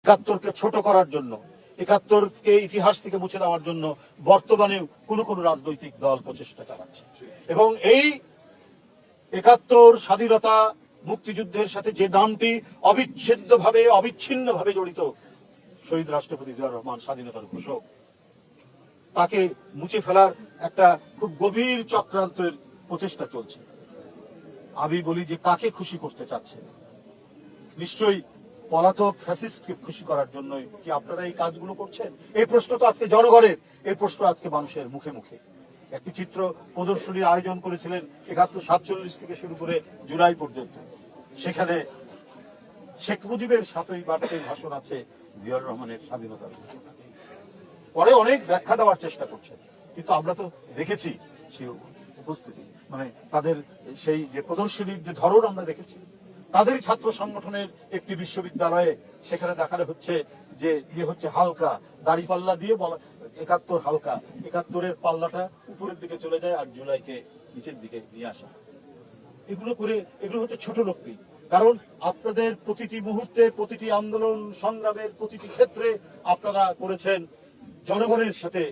একাত্তরকে ছোট করার জন্য, একাত্তরকে ইতিহাস থেকে মুছে দেওয়ার জন্য বর্তমানেও কোন কোন রাজনৈতিক দল প্রচেষ্টা চালাচ্ছে। এবং এই একাত্তর স্বাধীনতা মুক্তিযুদ্ধের সাথে যে নামটি অবিচ্ছেদ্যভাবে অবিচ্ছিন্নভাবে জড়িত, শহীদ রাষ্ট্রপতি জিয়াউর রহমান স্বাধীনতার ঘোষক, তাকে মুছে ফেলার একটা খুব গভীর চক্রান্তের প্রচেষ্টা চলছে। আমি বলি যে কাকে খুশি করতে চাচ্ছে? নিশ্চয়ই পলাতক ফ্যাসিস্টকে খুশি করার জন্য কি আপনারা এই কাজগুলো করছেন? এই প্রশ্ন তো আজকে জনগণের, এই প্রশ্ন আজকে মানুষের মুখে মুখে। একটি চিত্র প্রদর্শনীর আয়োজন করেছিলেন ৭১-৪৭ থেকে শুরু করে জুলাই পর্যন্ত। সেখানে শেখ মুজিবের ৭ই মার্চের ভাষণ আছে, জিয়াউর রহমানের স্বাধীনতার ঘোষণা নেই। পরে অনেক ব্যাখ্যা দেওয়ার চেষ্টা করছেন, কিন্তু আমরা তো দেখেছি সেই উপস্থিতি, মানে তাদের সেই যে প্রদর্শনীর যে ধরন আমরা দেখেছি। তাদেরই ছাত্র সংগঠনের একটি বিশ্ববিদ্যালয়ে সেখানে দেখানো হচ্ছে যে হচ্ছে হালকা দাড়িপাল্লা দিয়ে বলা একাত্তর হালকা, একাত্তরের পাল্লাটা উপরের দিকে চলে যায় আর জুলাইকে নিচের দিকে নিয়ে আসা। এগুলো হচ্ছে ছোট লোকটি। কারণ আপনাদের প্রতিটি মুহূর্তে, প্রতিটি আন্দোলন সংগ্রামের প্রতিটি ক্ষেত্রে আপনারা করেছেন জনগণের সাথে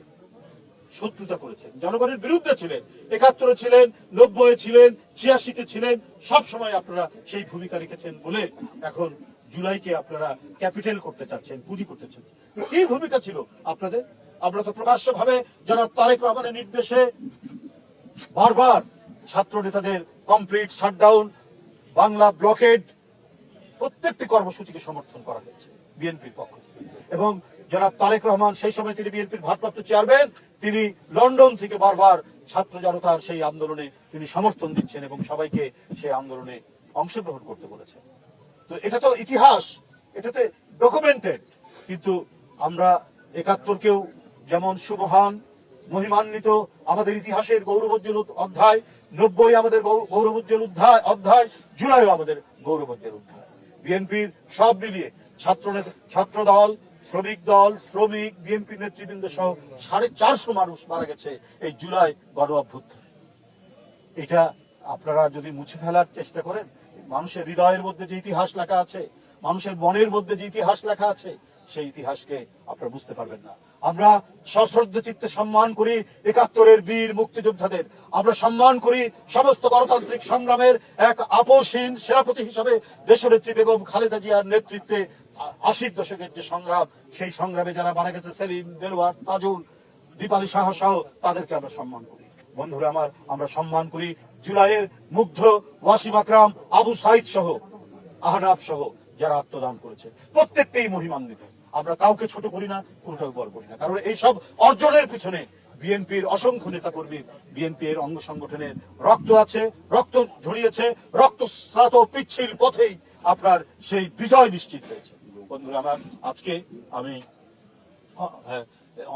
শত্রুতা করেছেন, জনগণের বিরুদ্ধে ছিলেন। ৭১ ছিলেন, ৯০ ছিলেন, ৮৬ ছিলেন, সব সময় আপনারা সেই ভূমিকা রেখেছেন বলে এখন জুলাইকে আপনারা ক্যাপিটাল করতে চাচ্ছেন, পুঁজি করতে চাচ্ছেন। কি ভূমিকা ছিল আপনাদের? আমরা তো প্রকাশ্যভাবে জনাব তারেক রহমানের নির্দেশে বারবার ছাত্র নেতাদের কমপ্লিট শাটডাউন, বাংলা ব্লকেড, প্রত্যেকটি কর্মসূচিকে সমর্থন করা হয়েছে বিএনপির পক্ষ থেকে। এবং জনাব তারেক রহমান সেই সময় তিনি বিএনপির ভারপ্রাপ্ত চেয়ারম্যান, তিনি লন্ডন থেকে বারবার ছাত্র জনতার সেই আন্দোলনে তিনি সমর্থন দিচ্ছেন এবং সবাইকে সেই আন্দোলনে অংশগ্রহণ করতে বলেছেন। তো এটা তো ইতিহাস, এটাতে ডকুমেন্টেড। কিন্তু আমরা ৭১কেও যেমন সুমহান মহিমান্বিত আমাদের ইতিহাসের গৌরবোজ্জ্বল অধ্যায়, ৯০ আমাদের গৌরবোজ্জ্বল অধ্যায়, জুলাইও আমাদের গৌরবোজ্জ্বল অধ্যায়। বিএনপির সব মিলিয়ে ছাত্র দল, শ্রমিক দল, শ্রমিক, বিএনপি নেতৃবৃন্দ সহ ৪৫০ মানুষ মারা গেছে এই জুলাই গণ অভ্যুত্থানে। এটা আপনারা যদি মুছে ফেলার চেষ্টা করেন, মানুষের হৃদয়ের মধ্যে যে ইতিহাস লেখা আছে, মানুষের মনের মধ্যে যে ইতিহাস লেখা আছে, সেই ইতিহাসকে আপনারা বুঝতে পারবেন না। আমরা সশ্রদ্ধ চিত্তে সম্মান করি ৭১-এর বীর মুক্তিযোদ্ধাদের। আমরা সম্মান করি সমস্ত গণতান্ত্রিক সংগ্রামের এক আপসহীন সেনাপতি হিসাবে দেশনেত্রী বেগম খালেদা জিয়ার নেতৃত্বে ৮০ দশকের যে সংগ্রাম, সেই সংগ্রামে যারা মারা গেছে, সেলিম, দেলোয়ার, তাজুল, দীপালি সাহা সহ তাদেরকে আমরা সম্মান করি। বন্ধুরা আমার, আমরা সম্মান করি জুলাইয়ের মুগ্ধ ওয়াসিম আকরাম, আবু সাইদ সহ, আহনাফ সহ যারা আত্মদান করেছে, প্রত্যেকটাই মহিমান্বিত। আমরা কাউকে ছোট করি না, কোনটাও বড় করি না। কারণ এই সব অর্জনের পিছনে বিএনপির অসংখ্য নেতা কর্মী, বিএনপির অঙ্গ সংগঠনের রক্ত আছে, রক্ত ঝরিয়েছে, রক্তস্নাত পিচ্ছিল পথেই আপনার সেই বিজয় নিশ্চিত হয়েছে। বন্ধুরা আমার, আজকে আমি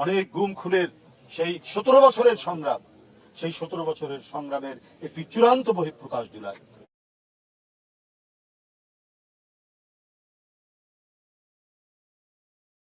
অনেক গুম খুনের সেই ১৭ বছরের সংগ্রাম, সেই ১৭ বছরের সংগ্রামের একটি চূড়ান্ত বহিঃপ্রকাশ জুলাই।